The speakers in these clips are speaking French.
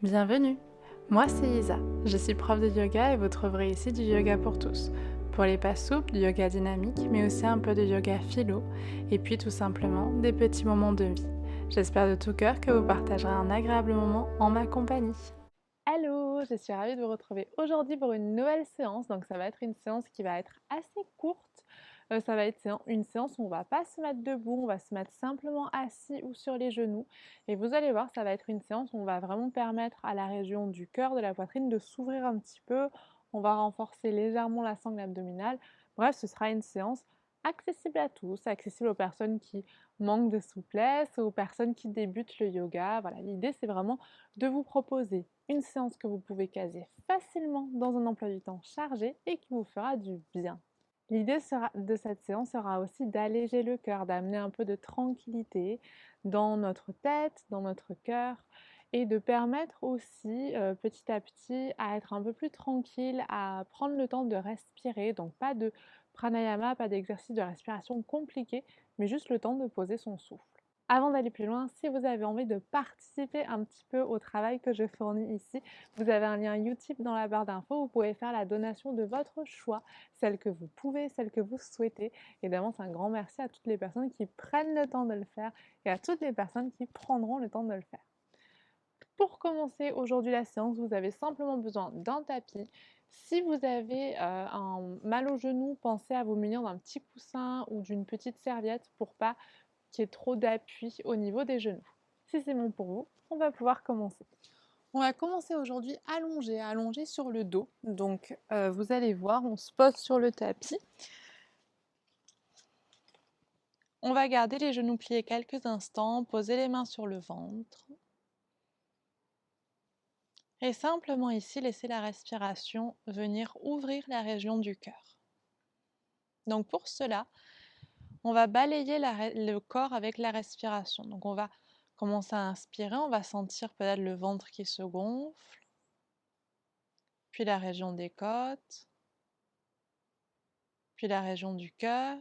Bienvenue, moi c'est Isa, je suis prof de yoga et vous trouverez ici du yoga pour tous. Pour les pas souples, du yoga dynamique, mais aussi un peu de yoga philo, et puis tout simplement des petits moments de vie. J'espère de tout cœur que vous partagerez un agréable moment en ma compagnie. Hello, je suis ravie de vous retrouver aujourd'hui pour une nouvelle séance. Donc ça va être une séance qui va être assez courte. Ça va être une séance où on va pas se mettre debout, on va se mettre simplement assis ou sur les genoux. Et vous allez voir, ça va être une séance où on va vraiment permettre à la région du cœur, de la poitrine de s'ouvrir un petit peu. On va renforcer légèrement la sangle abdominale. Bref, ce sera une séance accessible à tous, accessible aux personnes qui manquent de souplesse, aux personnes qui débutent le yoga. Voilà, l'idée c'est vraiment de vous proposer une séance que vous pouvez caser facilement dans un emploi du temps chargé et qui vous fera du bien. L'idée de cette séance sera aussi d'alléger le cœur, d'amener un peu de tranquillité dans notre tête, dans notre cœur et de permettre aussi petit à petit à être un peu plus tranquille, à prendre le temps de respirer. Donc pas de pranayama, pas d'exercice de respiration compliqué, mais juste le temps de poser son souffle. Avant d'aller plus loin, si vous avez envie de participer un petit peu au travail que je fournis ici, vous avez un lien Utip dans la barre d'infos. Vous pouvez faire la donation de votre choix, celle que vous pouvez, celle que vous souhaitez. Et d'avance, un grand merci à toutes les personnes qui prennent le temps de le faire et à toutes les personnes qui prendront le temps de le faire. Pour commencer aujourd'hui la séance, vous avez simplement besoin d'un tapis. Si vous avez un mal au genou, pensez à vous munir d'un petit coussin ou d'une petite serviette pour pas qu'il y ait trop d'appui au niveau des genoux. Si c'est bon pour vous, on va pouvoir commencer. On va commencer aujourd'hui allongé sur le dos. Donc vous allez voir, on se pose sur le tapis. On va garder les genoux pliés quelques instants, poser les mains sur le ventre. Et simplement ici, laisser la respiration venir ouvrir la région du cœur. Donc pour cela, on va balayer le corps avec la respiration. Donc on va commencer à inspirer, on va sentir peut-être le ventre qui se gonfle, puis la région des côtes, puis la région du cœur.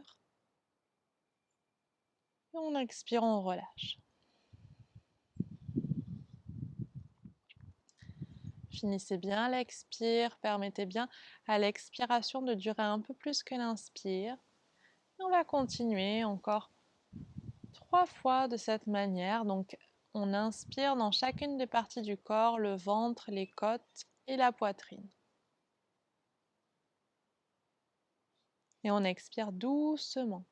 Et on expire, on relâche. Finissez bien l'expire, permettez bien à l'expiration de durer un peu plus que l'inspire. Et on va continuer encore 3 fois de cette manière. Donc on inspire dans chacune des parties du corps, le ventre, les côtes et la poitrine. Et on expire doucement.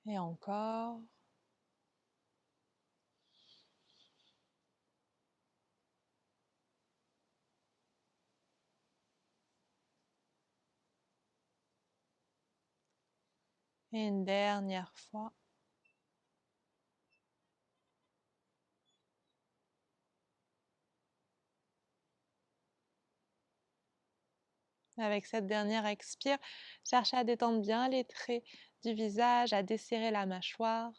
Et encore. Et une dernière fois. Avec cette dernière expire, cherchez à détendre bien les traits du visage, à desserrer la mâchoire.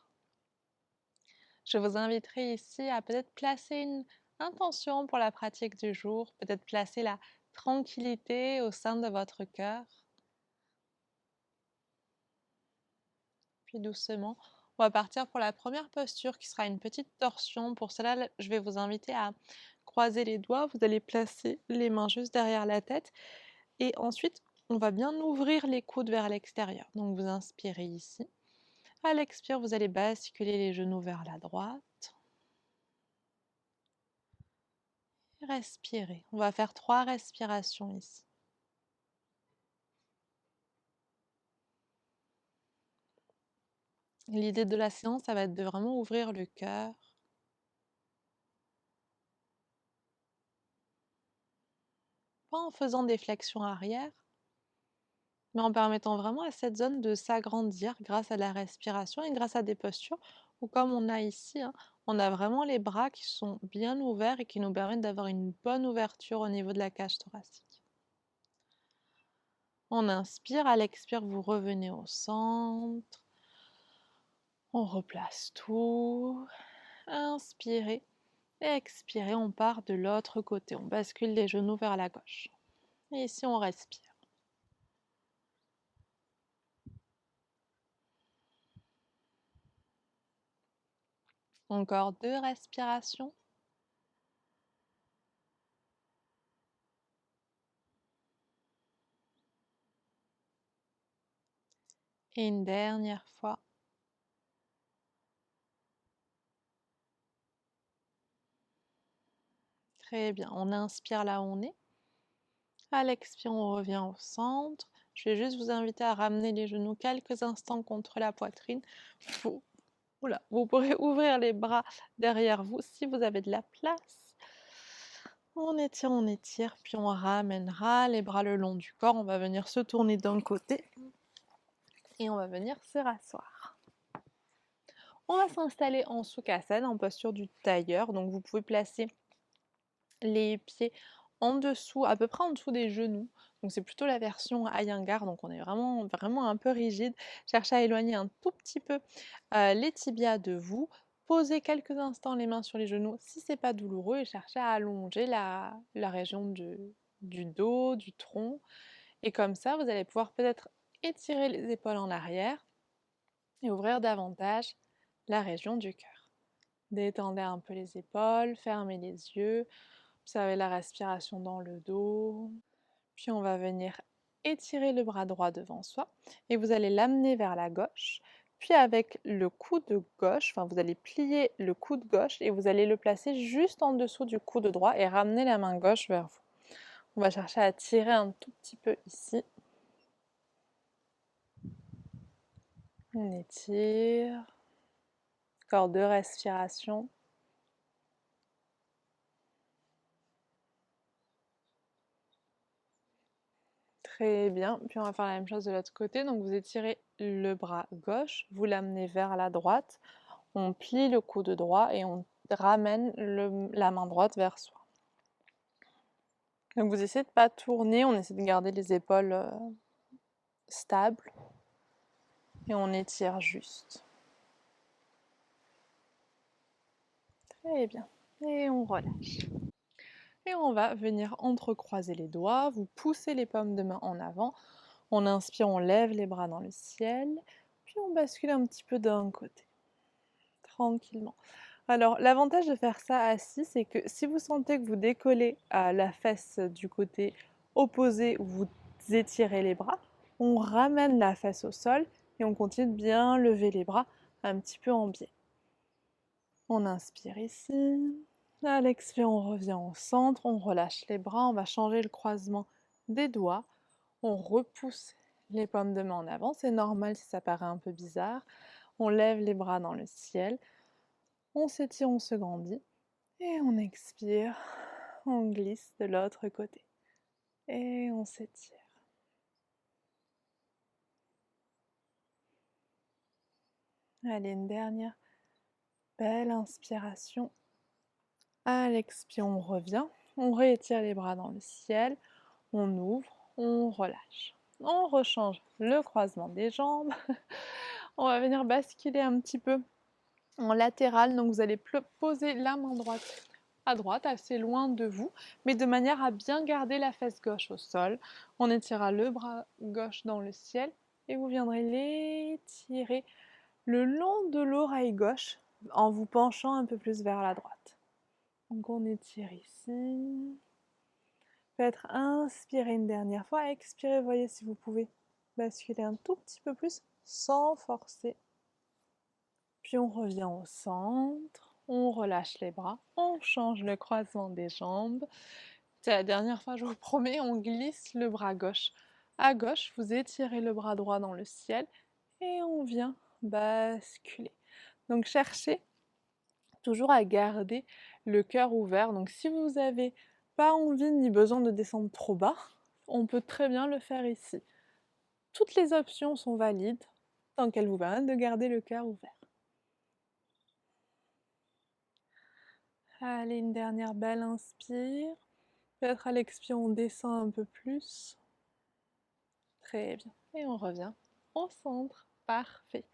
Je vous inviterai ici à peut-être placer une intention pour la pratique du jour, peut-être placer la tranquillité au sein de votre cœur. Puis doucement, on va partir pour la première posture qui sera une petite torsion. Pour cela, je vais vous inviter à croiser les doigts. Vous allez placer les mains juste derrière la tête et ensuite, on va bien ouvrir les coudes vers l'extérieur. Donc vous inspirez ici. À l'expire, vous allez basculer les genoux vers la droite. Respirez. On va faire 3 respirations ici. L'idée de la séance, ça va être de vraiment ouvrir le cœur. Pas en faisant des flexions arrière, mais en permettant vraiment à cette zone de s'agrandir grâce à la respiration et grâce à des postures où, comme on a ici, hein, on a vraiment les bras qui sont bien ouverts et qui nous permettent d'avoir une bonne ouverture au niveau de la cage thoracique. On inspire, à l'expire, vous revenez au centre. On replace tout. Inspirez. Et expirez, on part de l'autre côté. On bascule les genoux vers la gauche. Et ici, on respire. Encore 2 respirations. Et une dernière fois. Très bien. On inspire là où on est. À l'expire, on revient au centre. Je vais juste vous inviter à ramener les genoux quelques instants contre la poitrine. Vous, oula, vous pourrez ouvrir les bras derrière vous si vous avez de la place. On étire, puis on ramènera les bras le long du corps. On va venir se tourner d'un côté et on va venir se rasseoir. On va s'installer en Sukhasana, en posture du tailleur. Donc vous pouvez placer les pieds en dessous, à peu près en dessous des genoux. Donc c'est plutôt la version Iyengar, donc on est vraiment un peu rigide. Cherchez à éloigner un tout petit peu les tibias de vous. Posez quelques instants les mains sur les genoux si c'est pas douloureux et cherchez à allonger la région du dos, du tronc. Et comme ça, vous allez pouvoir peut-être étirer les épaules en arrière et ouvrir davantage la région du cœur. Détendez un peu les épaules, fermez les yeux. Observez la respiration dans le dos. Puis on va venir étirer le bras droit devant soi et vous allez l'amener vers la gauche. Puis avec le coude gauche, vous allez plier le coude gauche et vous allez le placer juste en dessous du coude droit et ramener la main gauche vers vous. On va chercher à tirer un tout petit peu ici. On étire. Encore 2 respirations. Très bien, puis on va faire la même chose de l'autre côté. Donc vous étirez le bras gauche, vous l'amenez vers la droite, on plie le coude droit et on ramène la main droite vers soi. Donc vous essayez de ne pas tourner, on essaie de garder les épaules stables et on étire juste. Très bien, et on relâche. Et on va venir entrecroiser les doigts, vous poussez les paumes de main en avant. On inspire, on lève les bras dans le ciel, puis on bascule un petit peu d'un côté, tranquillement. Alors, l'avantage de faire ça assis, c'est que si vous sentez que vous décollez à la fesse du côté opposé où vous étirez les bras, on ramène la fesse au sol et on continue de bien lever les bras un petit peu en biais. On inspire ici. À l'expire, on revient au centre, on relâche les bras, on va changer le croisement des doigts. On repousse les paumes de main en avant, c'est normal si ça paraît un peu bizarre. On lève les bras dans le ciel, on s'étire, on se grandit, et on expire, on glisse de l'autre côté, et on s'étire. Allez, une dernière belle inspiration. À l'expire, on revient, on réétire les bras dans le ciel, on ouvre, on relâche. On rechange le croisement des jambes. On va venir basculer un petit peu en latéral. Donc vous allez poser la main droite à droite, assez loin de vous, mais de manière à bien garder la fesse gauche au sol. On étirera le bras gauche dans le ciel et vous viendrez l'étirer le long de l'oreille gauche en vous penchant un peu plus vers la droite. Donc on étire ici. Peut-être inspirer une dernière fois, expirez, voyez si vous pouvez basculer un tout petit peu plus sans forcer. Puis on revient au centre, on relâche les bras, on change le croisement des jambes. C'est la dernière fois, je vous promets, on glisse le bras gauche à gauche, vous étirez le bras droit dans le ciel et on vient basculer. Donc cherchez toujours à garder le cœur ouvert. Donc si vous n'avez pas envie ni besoin de descendre trop bas, on peut très bien le faire ici. Toutes les options sont valides tant qu'elles vous permettent de garder le cœur ouvert. Allez, une dernière belle inspire. Peut-être à l'expire, on descend un peu plus. Très bien. Et on revient au centre. Parfait.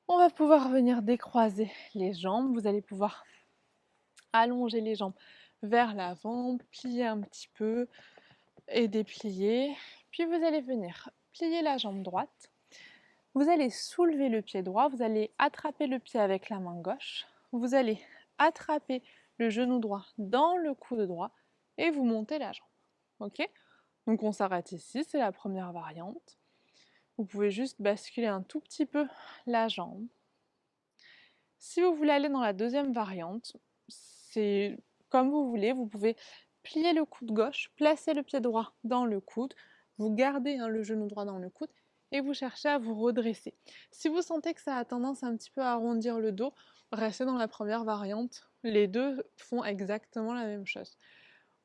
On va pouvoir venir décroiser les jambes. Vous allez pouvoir allonger les jambes vers l'avant, plier un petit peu et déplier. Puis vous allez venir plier la jambe droite. Vous allez soulever le pied droit. Vous allez attraper le pied avec la main gauche. vous allez attraper le genou droit dans le coude droit et vous montez la jambe. Ok? Donc on s'arrête ici, c'est la première variante. Vous pouvez juste basculer un tout petit peu la jambe. Si vous voulez aller dans la deuxième variante, c'est comme vous voulez, vous pouvez plier le coude gauche, placer le pied droit dans le coude, vous gardez le genou droit dans le coude et vous cherchez à vous redresser. Si vous sentez que ça a tendance un petit peu à arrondir le dos, restez dans la première variante. Les deux font exactement la même chose.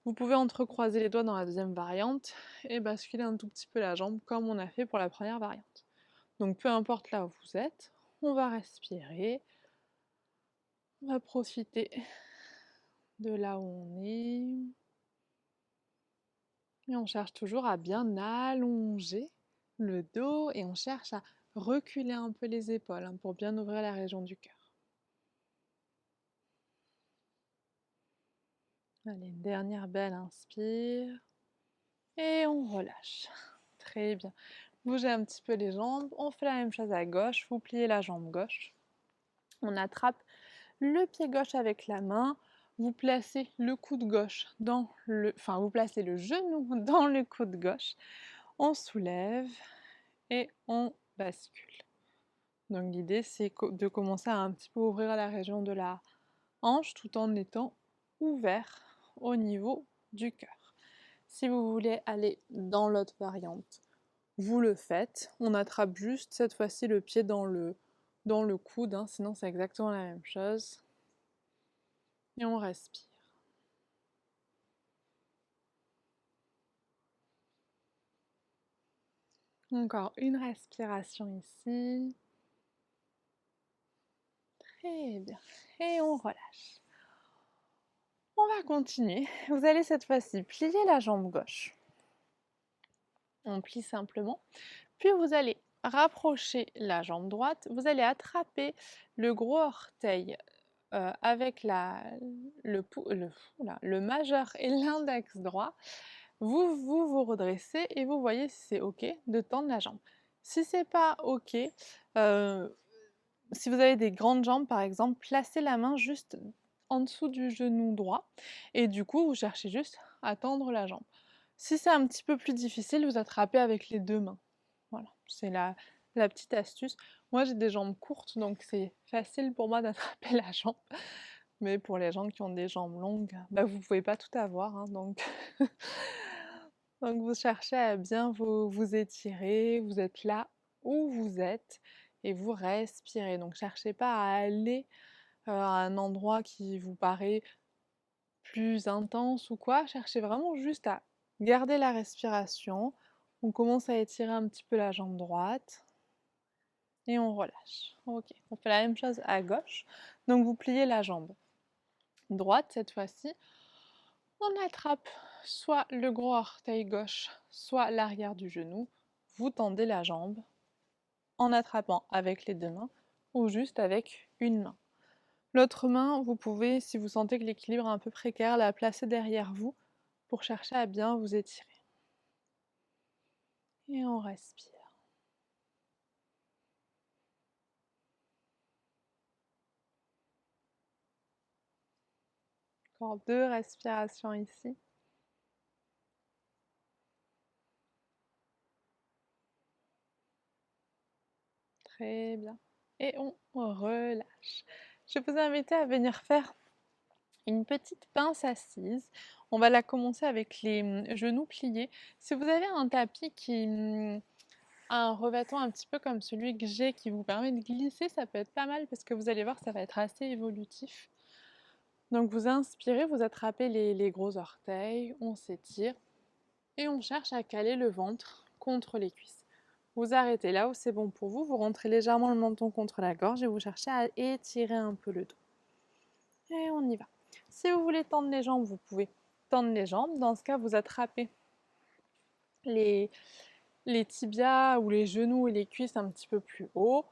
Vous pouvez entrecroiser les doigts dans la deuxième variante et basculer un tout petit peu la jambe comme on a fait pour la première variante. Donc peu importe là où vous êtes, on va respirer. On va profiter de là où on est. Et on cherche toujours à bien allonger le dos et on cherche à reculer un peu les épaules pour bien ouvrir la région du cœur. Allez, une dernière belle inspire. Et on relâche. Très bien. Bougez un petit peu les jambes. On fait la même chose à gauche. Vous pliez la jambe gauche. On attrape le pied gauche avec la main. Vous placez le coude gauche vous placez le genou dans le coude gauche. On soulève et on bascule. Donc l'idée c'est de commencer à un petit peu ouvrir la région de la hanche tout en étant ouvert au niveau du cœur. Si vous voulez aller dans l'autre variante, vous le faites. On attrape juste cette fois-ci le pied dans le coude, sinon c'est exactement la même chose. Et on respire. Encore une respiration ici. Très bien. Et on relâche. On va continuer. Vous allez cette fois-ci plier la jambe gauche. On plie simplement. Puis vous allez rapprocher la jambe droite. Vous allez attraper le gros orteil avec le majeur et l'index droit. Vous redressez et vous voyez si c'est OK de tendre la jambe. Si c'est pas OK, si vous avez des grandes jambes par exemple, placez la main juste en dessous du genou droit et du coup vous cherchez juste à tendre la jambe. Si c'est un petit peu plus difficile, vous attrapez avec les deux mains. Voilà, c'est la petite astuce. Moi j'ai des jambes courtes donc c'est facile pour moi d'attraper la jambe. Mais pour les gens qui ont des jambes longues, vous pouvez pas tout avoir, donc donc vous cherchez à bien vous étirer, vous êtes là où vous êtes et vous respirez. Donc cherchez pas à aller à un endroit qui vous paraît plus intense ou quoi, cherchez vraiment juste à garder la respiration. On commence à étirer un petit peu la jambe droite et on relâche. Ok, on fait la même chose à gauche. Donc vous pliez la jambe droite cette fois-ci. On attrape soit le gros orteil gauche, soit l'arrière du genou. Vous tendez la jambe en attrapant avec les deux mains ou juste avec une main. L'autre main, vous pouvez, si vous sentez que l'équilibre est un peu précaire, la placer derrière vous pour chercher à bien vous étirer. Et on respire. Encore 2 respirations ici. Très bien. Et on relâche. Je vais vous inviter à venir faire une petite pince assise. On va la commencer avec les genoux pliés. Si vous avez un tapis qui a un revêtement un petit peu comme celui que j'ai qui vous permet de glisser, ça peut être pas mal parce que vous allez voir, ça va être assez évolutif. Donc vous inspirez, vous attrapez les gros orteils, on s'étire et on cherche à caler le ventre contre les cuisses. Vous arrêtez là où c'est bon pour vous, vous rentrez légèrement le menton contre la gorge et vous cherchez à étirer un peu le dos. Et on y va. Si vous voulez tendre les jambes, vous pouvez tendre les jambes. Dans ce cas, vous attrapez les tibias ou les genoux et les cuisses un petit peu plus haut,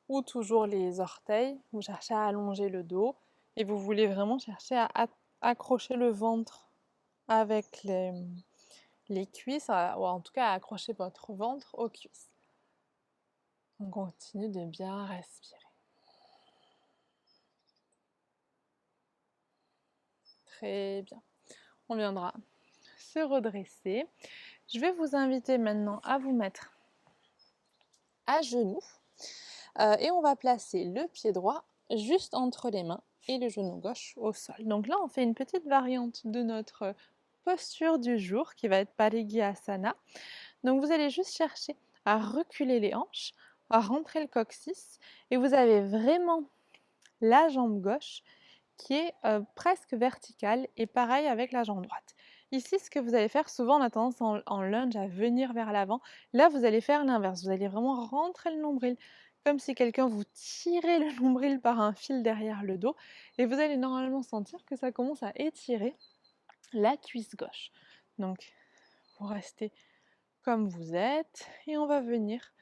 ou toujours les orteils. Vous cherchez à allonger le dos et vous voulez vraiment chercher à accrocher le ventre avec les cuisses, ou en tout cas à accrocher votre ventre aux cuisses. On continue de bien respirer. Très bien. On viendra se redresser. Je vais vous inviter maintenant à vous mettre à genoux et on va placer le pied droit juste entre les mains et le genou gauche au sol. Donc là, on fait une petite variante de notre posture du jour qui va être Parigyasana. Donc vous allez juste chercher à reculer les hanches, à rentrer le coccyx et vous avez vraiment la jambe gauche qui est presque verticale et pareil avec la jambe droite. Ici, ce que vous allez faire, souvent on a tendance en lunge à venir vers l'avant. Là, vous allez faire l'inverse. Vous allez vraiment rentrer le nombril comme si quelqu'un vous tirait le nombril par un fil derrière le dos. Et vous allez normalement sentir que ça commence à étirer la cuisse gauche. Donc, vous restez comme vous êtes et on va venir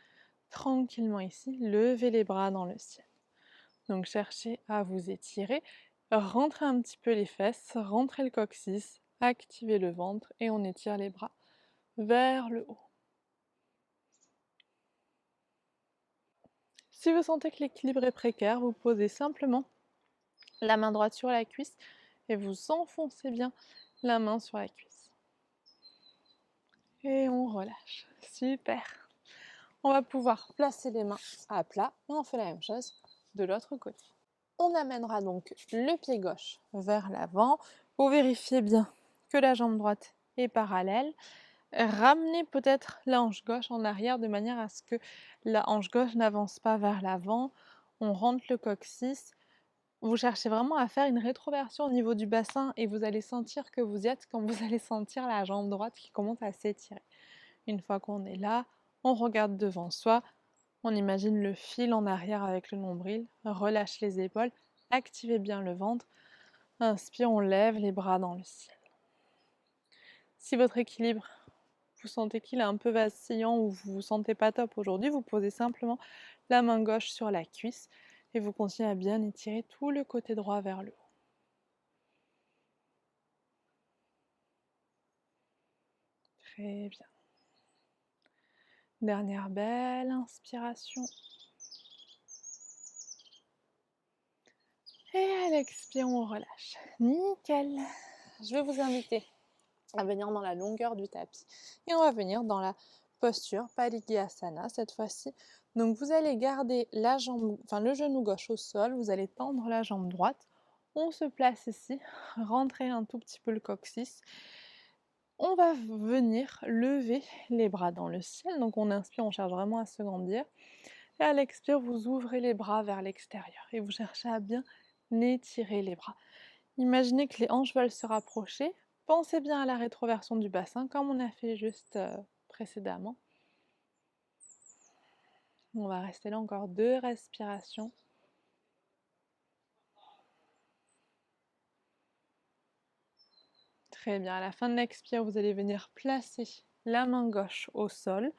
tranquillement ici lever les bras dans le ciel. Donc, cherchez à vous étirer. Rentrez un petit peu les fesses, rentrez le coccyx, activez le ventre et on étire les bras vers le haut. Si vous sentez que l'équilibre est précaire, vous posez simplement la main droite sur la cuisse et vous enfoncez bien la main sur la cuisse. Et on relâche. Super. On va pouvoir placer les mains à plat et on fait la même chose de l'autre côté. On amènera donc le pied gauche vers l'avant. Vous vérifiez bien que la jambe droite est parallèle. Ramenez peut-être la hanche gauche en arrière de manière à ce que la hanche gauche n'avance pas vers l'avant. On rentre le coccyx. Vous cherchez vraiment à faire une rétroversion au niveau du bassin et vous allez sentir que vous y êtes quand vous allez sentir la jambe droite qui commence à s'étirer. Une fois qu'on est là, on regarde devant soi. On imagine le fil en arrière avec le nombril, relâche les épaules, activez bien le ventre. Inspire, on lève les bras dans le ciel. Si votre équilibre, vous sentez qu'il est un peu vacillant ou vous ne vous sentez pas top aujourd'hui, vous posez simplement la main gauche sur la cuisse et vous continuez à bien étirer tout le côté droit vers le haut. Très bien. Dernière belle inspiration. Et à l'expire, on relâche. Nickel. Je vais vous inviter à venir dans la longueur du tapis et on va venir dans la posture Parigyasana cette fois-ci. Donc vous allez garder la jambe, le genou gauche au sol, vous allez tendre la jambe droite. On se place ici, rentrer un tout petit peu le coccyx. On va venir lever les bras dans le ciel. Donc on inspire, on cherche vraiment à se grandir. Et à l'expire, vous ouvrez les bras vers l'extérieur et vous cherchez à bien étirer les bras. Imaginez que les hanches veulent se rapprocher. Pensez bien à la rétroversion du bassin, comme on a fait juste précédemment. On va rester là encore 2 respirations. Très bien, à la fin de l'expire, vous allez venir placer la main gauche au sol.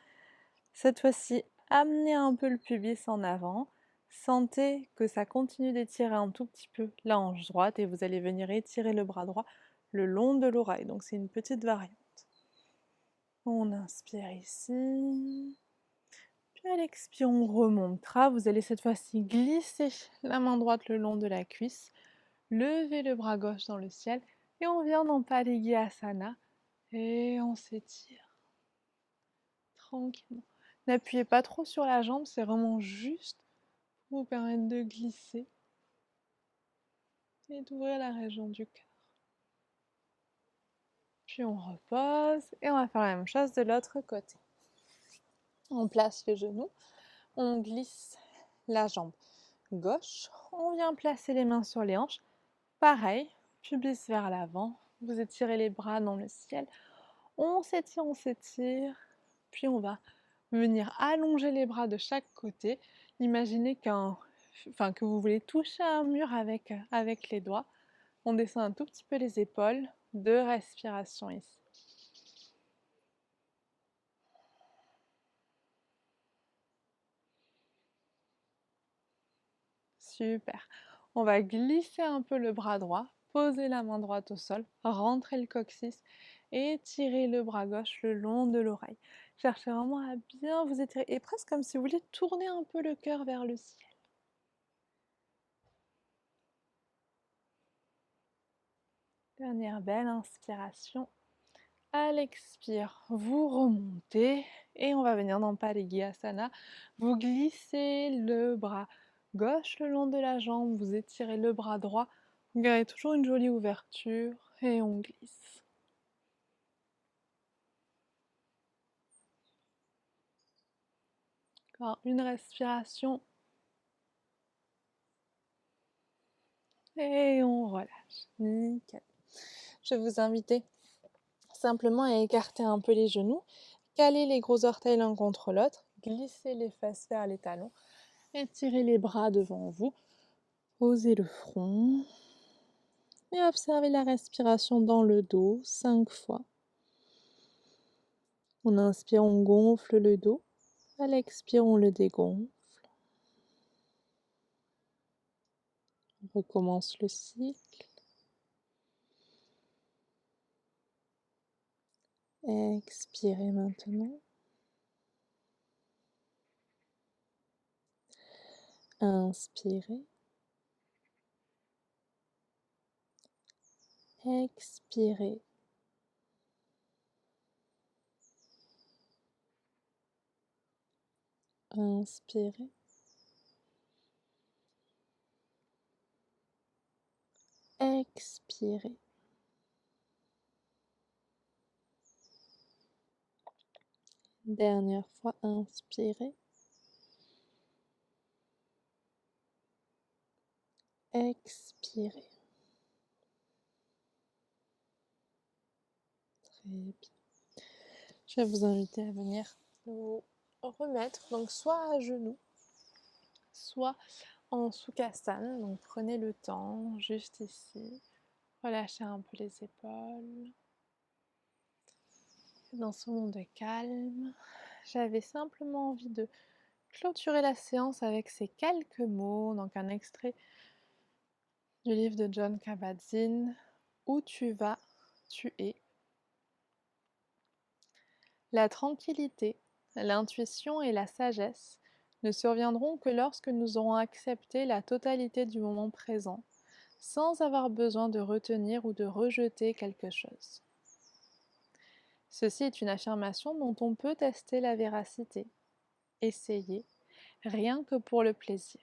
Cette fois-ci, amenez un peu le pubis en avant. Sentez que ça continue d'étirer un tout petit peu la hanche droite et vous allez venir étirer le bras droit le long de l'oreille. Donc c'est une petite variante. On inspire ici. Puis à l'expire, on remontera. Vous allez cette fois-ci glisser la main droite le long de la cuisse. Levez le bras gauche dans le ciel. Et on vient dans Parigyasana. Et on s'étire. Tranquillement. N'appuyez pas trop sur la jambe, c'est vraiment juste pour vous permettre de glisser et d'ouvrir la région du cœur. Puis on repose et on va faire la même chose de l'autre côté. On place le genou, on glisse la jambe gauche, on vient placer les mains sur les hanches. Pareil, pubis vers l'avant, vous étirez les bras dans le ciel. On s'étire, puis on va venir allonger les bras de chaque côté. Imaginez que vous voulez toucher un mur avec les doigts. On descend un tout petit peu les épaules. 2 respirations ici. Super. On va glisser un peu le bras droit, poser la main droite au sol, rentrer le coccyx et étirer le bras gauche le long de l'oreille. Cherchez vraiment à bien vous étirer et presque comme si vous vouliez tourner un peu le cœur vers le ciel. Dernière belle inspiration. À l'expire, vous remontez et on va venir dans Parigyasana. Vous glissez le bras gauche le long de la jambe, vous étirez le bras droit. Vous gardez toujours une jolie ouverture et on glisse. Encore une respiration. Et on relâche. Nickel. Je vais vous inviter simplement à écarter un peu les genoux, caler les gros orteils l'un contre l'autre, glisser les fesses vers les talons, étirez les bras devant vous, posez le front et observez la respiration dans le dos 5 fois. On inspire, on gonfle le dos, à l'expire, on le dégonfle. On recommence le cycle. Expirez maintenant. Inspirez. Expirez. Inspirez. Expirez. Dernière fois, inspirez. Expirez. Très bien. Je vais vous inviter à venir vous remettre, donc soit à genoux, soit en Sukhasana. Donc prenez le temps, juste ici. Relâchez un peu les épaules. Dans ce monde calme, j'avais simplement envie de clôturer la séance avec ces quelques mots. Donc un extrait du livre de Jon Kabat-Zinn, Où tu vas, tu es. La tranquillité, l'intuition et la sagesse ne surviendront que lorsque nous aurons accepté la totalité du moment présent, sans avoir besoin de retenir ou de rejeter quelque chose. Ceci est une affirmation dont on peut tester la véracité, essayer, rien que pour le plaisir.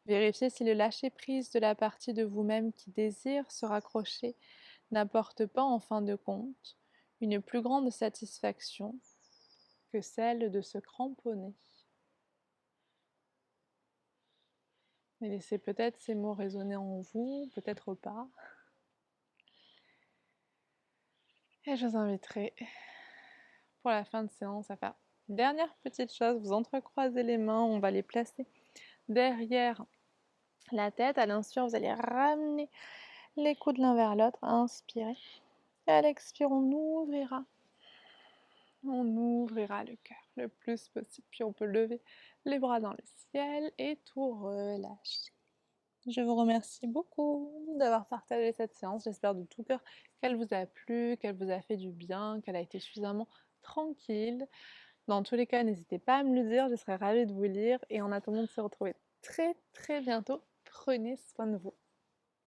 Vérifiez si le lâcher-prise de la partie de vous-même qui désire se raccrocher n'apporte pas en fin de compte une plus grande satisfaction que celle de se cramponner. Et laissez peut-être ces mots résonner en vous, peut-être pas. Et je vous inviterai pour la fin de séance à faire une dernière petite chose. Vous entrecroisez les mains, on va les placer derrière la tête. À l'inspire, vous allez ramener les coudes l'un vers l'autre. Inspirez. Et à l'expire, on ouvrira le cœur le plus possible. Puis on peut lever les bras dans le ciel et tout relâcher. Je vous remercie beaucoup d'avoir partagé cette séance. J'espère de tout cœur qu'elle vous a plu, qu'elle vous a fait du bien, qu'elle a été suffisamment tranquille. Dans tous les cas, n'hésitez pas à me le dire, je serai ravie de vous lire. Et en attendant de se retrouver très très bientôt, prenez soin de vous.